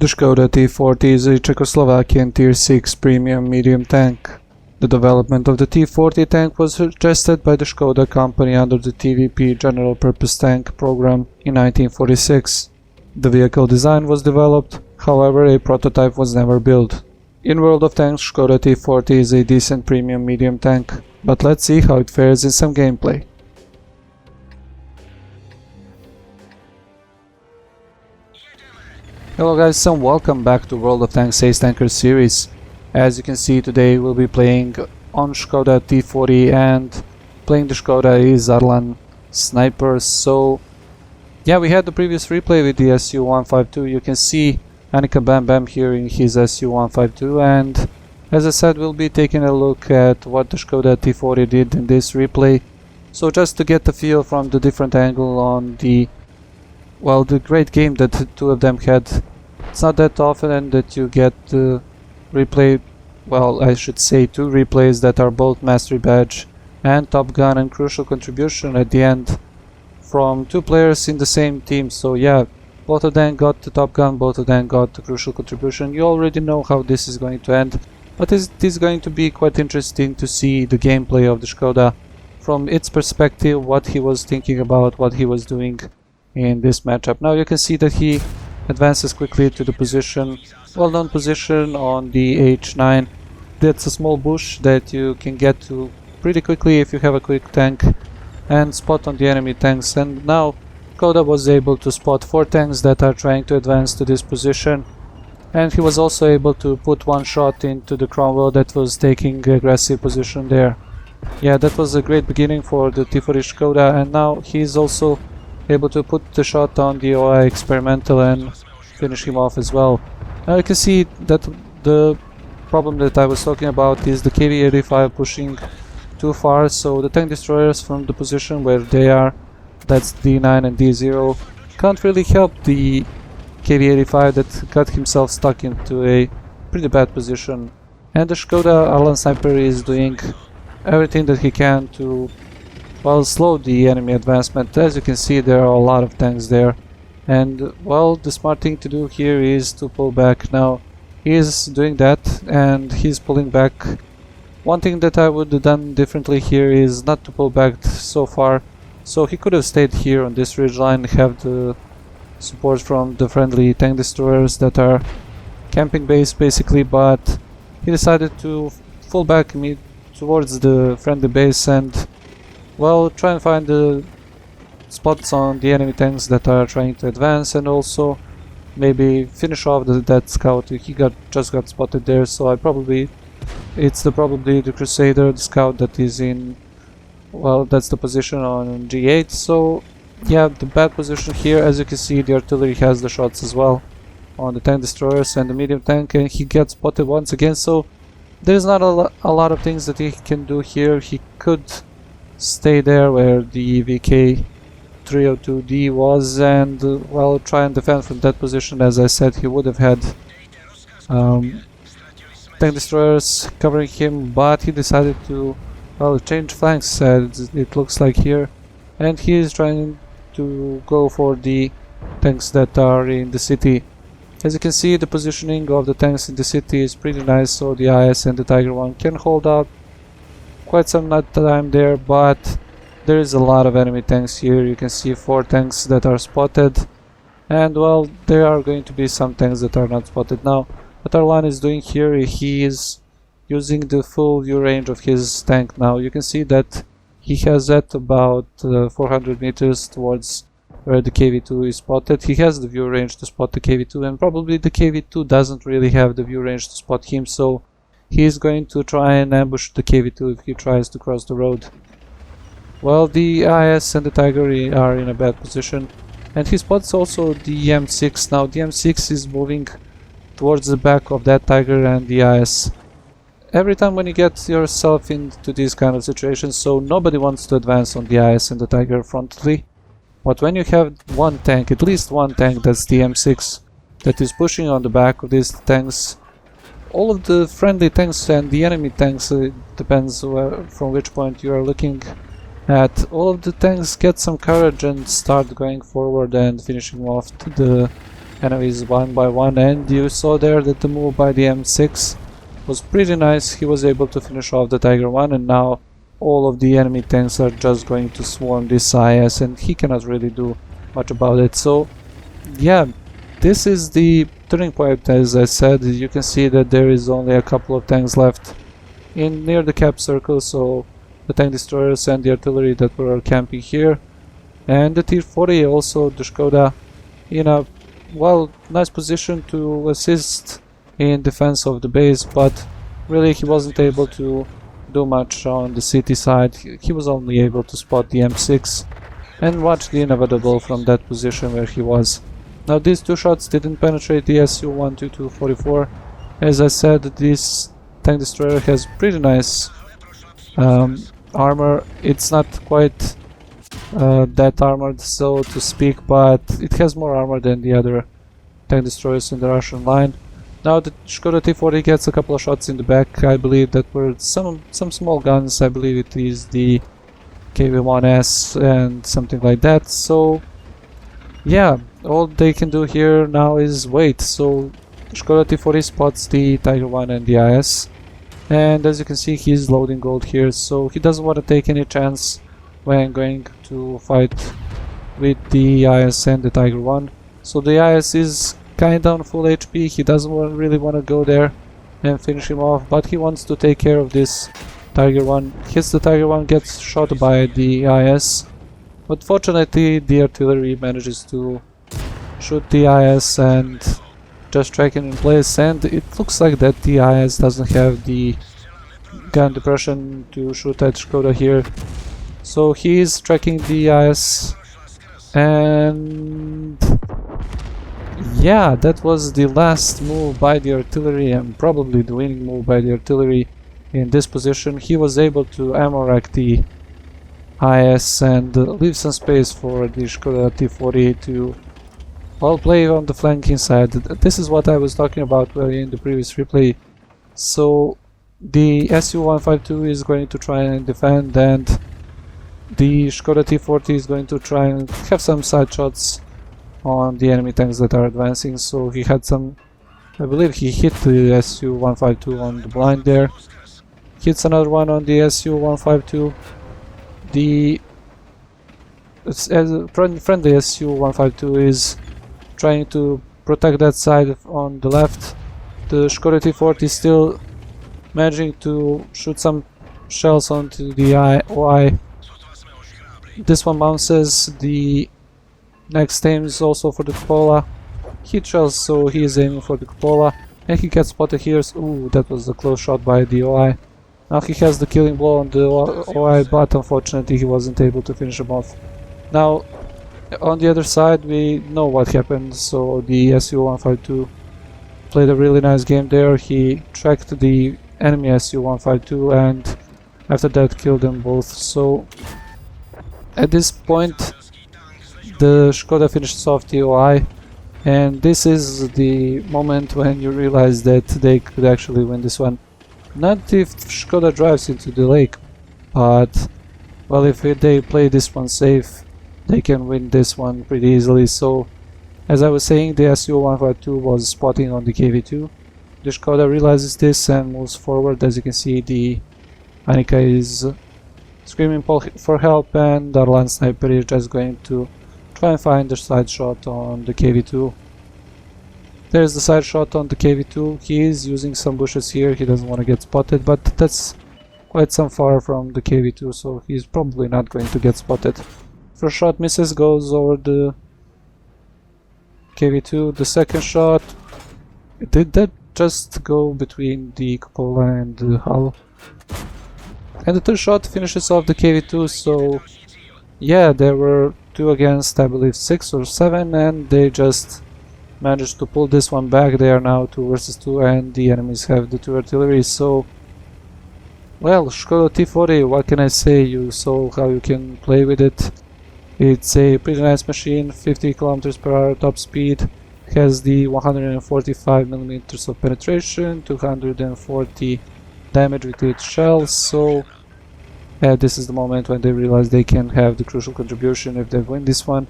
The Skoda T40 is a Czechoslovakian Tier 6 premium medium tank. The development of the T40 tank was suggested by the Skoda company under the TVP General Purpose Tank program in 1946. The vehicle design was developed, however a prototype was never built. In World of Tanks, Skoda T40 is a decent premium medium tank, but let's see how it fares in some gameplay. Hello guys and welcome back to World of Tanks Ace Tanker series. As you can see, today we'll be playing on Skoda T40 and playing the Skoda Zarlan snipers. So yeah, we had the previous replay with the SU-152. You can see Anika Bam Bam here in his SU-152, and as I said, we'll be taking a look at what the Skoda T40 did in this replay. So just to get the feel from the different angle on the great game that the two of them had. It's not that often that you get replay, I should say two replays that are both Mastery Badge and Top Gun and Crucial Contribution at the end from two players in the same team. So yeah, both of them got the Top Gun, both of them got the Crucial Contribution. You already know how this is going to end, but it is going to be quite interesting to see the gameplay of the Skoda from its perspective, what he was thinking about, what he was doing in this matchup. Now you can see that he advances quickly to the position, well-known position on the H9. That's a small bush that you can get to pretty quickly if you have a quick tank and spot on the enemy tanks. And now Skoda was able to spot 4 tanks that are trying to advance to this position, and he was also able to put one shot into the Cromwell that was taking aggressive position there. Yeah, that was a great beginning for the T40 Skoda, and now he's also able to put the shot on the OI Experimental and finish him off as well. Now you can see that the problem that I was talking about is the KV-85 pushing too far, so the tank destroyers from the position where they are, that's D9 and D0, can't really help the KV-85 that got himself stuck into a pretty bad position. And the Skoda Arlan Sniper is doing everything that he can to slow the enemy advancement. As you can see, there are a lot of tanks there, and the smart thing to do here is to pull back. Now he is doing that and he's pulling back. One thing that I would have done differently here is not to pull back so far, so he could have stayed here on this ridgeline, have the support from the friendly tank destroyers that are camping base basically, but he decided to fall back towards the friendly base and try and find the spots on the enemy tanks that are trying to advance, and also maybe finish off that scout. He just got spotted there, so it's probably the Crusader, the scout that is in, that's the position on G8. So yeah, the bad position here. As you can see, the artillery has the shots as well on the tank destroyers and the medium tank, and he gets spotted once again. So there's not a lot of things that he can do here. He could stay there where the VK302D was and try and defend from that position. As I said, he would have had tank destroyers covering him, but he decided to change flanks, it looks like here, and he is trying to go for the tanks that are in the city. As you can see, the positioning of the tanks in the city is pretty nice, so the IS and the Tiger 1 can hold out quite some time there, but there is a lot of enemy tanks here. You can see 4 tanks that are spotted, and there are going to be some tanks that are not spotted. Now what Arlan is doing here, he is using the full view range of his tank. Now you can see that he has at about 400 meters towards where the KV-2 is spotted. He has the view range to spot the KV-2, and probably the KV-2 doesn't really have the view range to spot him, so he is going to try and ambush the KV-2 if he tries to cross the road. The IS and the Tiger are in a bad position, and he spots also the M6. Now the M6 is moving towards the back of that Tiger and the IS. Every time when you get yourself into these kind of situations, so nobody wants to advance on the IS and the Tiger frontally, but when you have one tank, at least one tank, that's the M6, that is pushing on the back of these tanks, all of the friendly tanks and the enemy tanks, it depends from which point you are looking at, all of the tanks get some courage and start going forward and finishing off the enemies one by one, and you saw there that the move by the M6 was pretty nice. He was able to finish off the Tiger 1, and now all of the enemy tanks are just going to swarm this IS, and he cannot really do much about it. So yeah, this is the turning point. As I said, you can see that there is only a couple of tanks left in near the cap circle, so the tank destroyers and the artillery that were camping here, and the T-40, also the Skoda, in a well, nice position to assist in defense of the base, but really he wasn't able to do much on the city side. He was only able to spot the M6 and watch the inevitable from that position where he was. Now these two shots didn't penetrate the Su-122-44. As I said, this tank destroyer has pretty nice armor. It's not quite that armored, so to speak, but it has more armor than the other tank destroyers in the Russian line. Now the Skoda T-40 gets a couple of shots in the back. I believe that were some small guns. I believe it is the KV-1S and something like that. So yeah, all they can do here now is wait. So Skoda T-40 spots the Tiger 1 and the IS, and as you can see, he's loading gold here, so he doesn't want to take any chance when going to fight with the IS and the Tiger 1. So the IS is kinda on full HP. He doesn't really want to go there and finish him off, but he wants to take care of this Tiger 1. Hits the Tiger 1, gets shot by the IS, but fortunately the artillery manages to shoot the IS and just track him in place, and it looks like that the IS doesn't have the gun depression to shoot at Skoda here. So he is tracking the IS, and yeah, that was the last move by the artillery, and probably the winning move by the artillery in this position. He was able to ammo rack the IS and leave some space for the Skoda T-40 to well play on the flanking side. This is what I was talking about in the previous replay. So the Su-152 is going to try and defend, and the Skoda T-40 is going to try and have some side shots on the enemy tanks that are advancing. So he had some, I believe he hit the Su-152 on the blind there, hits another one on the Su-152. The friendly Su-152 is trying to protect that side on the left. The Skoda T-40 is still managing to shoot some shells onto the OI. This one bounces. The next aim is also for the cupola. Hit shells, so he is aiming for the cupola, and he gets spotted here. Ooh, that was a close shot by the OI. Now he has the killing blow on the OI, but unfortunately he wasn't able to finish him off. Now on the other side we know what happened. So the Su-152 played a really nice game there. He tracked the enemy Su-152 and after that killed them both. So at this point the Skoda finishes off the OI, and this is the moment when you realize that they could actually win this one. Not if Skoda drives into the lake, but well, if they play this one safe, they can win this one pretty easily. So as I was saying, the Su-152 was spotting on the KV-2. The Skoda realizes this and moves forward. As you can see, the Anika is screaming for help, and the Arlan sniper is just going to try and find the side shot on the KV-2. There's the side shot on the KV-2. He is using some bushes here. He doesn't want to get spotted, but that's quite some far from the KV-2, so he's probably not going to get spotted. First shot misses, goes over the KV-2. The second shot, did that just go between the cupola and the hull? And the third shot finishes off the KV-2. So yeah, there were 2 against, I believe, 6 or 7, and they just managed to pull this one back. They are now 2 versus 2, and the enemies have the 2 artillery. So well, Skoda T-40, what can I say? You saw how you can play with it. It's a pretty nice machine, 50 kilometers per hour top speed, has the 145 millimeters of penetration, 240 damage with each shell. So this is the moment when they realize they can have the crucial contribution if they win this one.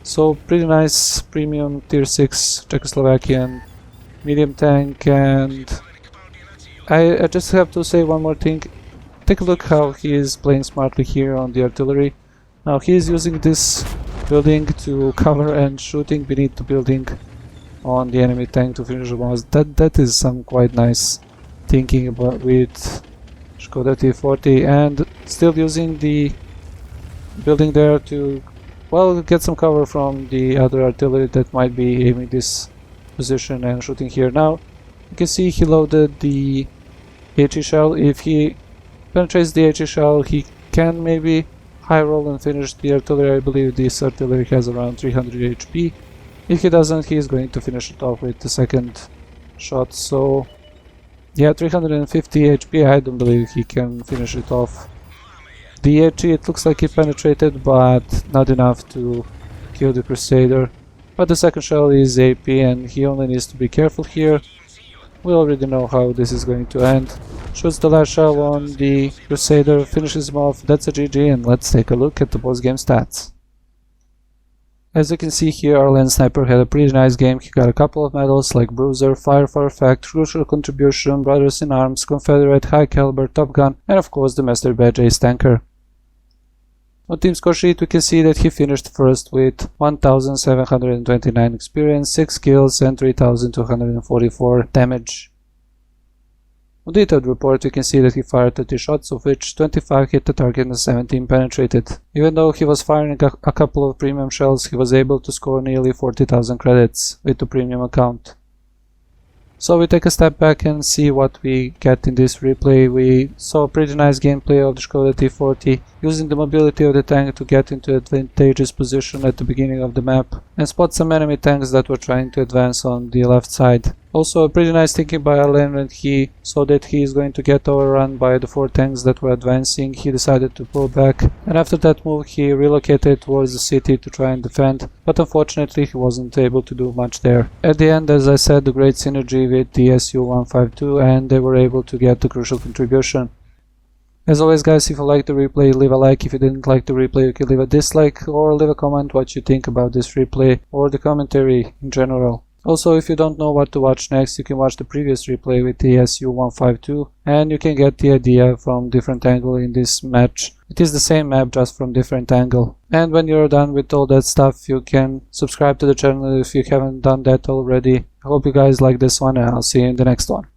So pretty nice premium tier 6 Czechoslovakian medium tank. And I just have to say one more thing. Take a look how he is playing smartly here on the artillery. Now he is using this building to cover and shooting beneath the building on the enemy tank to finish the bombs. That is some quite nice thinking about with Skoda T40, and still using the building there to, well, get some cover from the other artillery that might be aiming this position and shooting here. Now you can see he loaded the HE shell. If he penetrates the HE shell, he can maybe high roll and finish the artillery. I believe this artillery has around 300 HP. If he doesn't, he is going to finish it off with the second shot. So yeah, 350 HP, I don't believe he can finish it off. The HE, it looks like he penetrated, but not enough to kill the Crusader. But the second shell is AP and he only needs to be careful here. We already know how this is going to end. Shoots the last shell on the Crusader, finishes him off. That's a GG, and let's take a look at the post-game stats. As you can see here, our land sniper had a pretty nice game. He got a couple of medals like Bruiser, Fire for Effect, Crucial Contribution, Brothers in Arms, Confederate, High Caliber, Top Gun, and of course the Master Badge Ace Tanker. On team score sheet, we can see that he finished first with 1729 experience, 6 kills and 3244 damage. On the detailed report, we can see that he fired 30 shots, of which 25 hit the target and 17 penetrated. Even though he was firing a couple of premium shells, he was able to score nearly 40,000 credits with the premium account. So we take a step back and see what we get in this replay. We saw a pretty nice gameplay of the Skoda T40, using the mobility of the tank to get into advantageous position at the beginning of the map and spot some enemy tanks that were trying to advance on the left side. Also a pretty nice thinking by Arlen when he saw that he is going to get overrun by the 4 tanks that were advancing. He decided to pull back, and after that move he relocated towards the city to try and defend, but unfortunately he wasn't able to do much there. At the end, as I said, the great synergy with the SU-152, and they were able to get the crucial contribution. As always guys, if you liked the replay, leave a like. If you didn't like the replay, you can leave a dislike or leave a comment what you think about this replay or the commentary in general. Also, if you don't know what to watch next, you can watch the previous replay with the SU-152 and you can get the idea from different angle in this match. It is the same map, just from different angle. And when you're done with all that stuff, you can subscribe to the channel if you haven't done that already. I hope you guys like this one and I'll see you in the next one.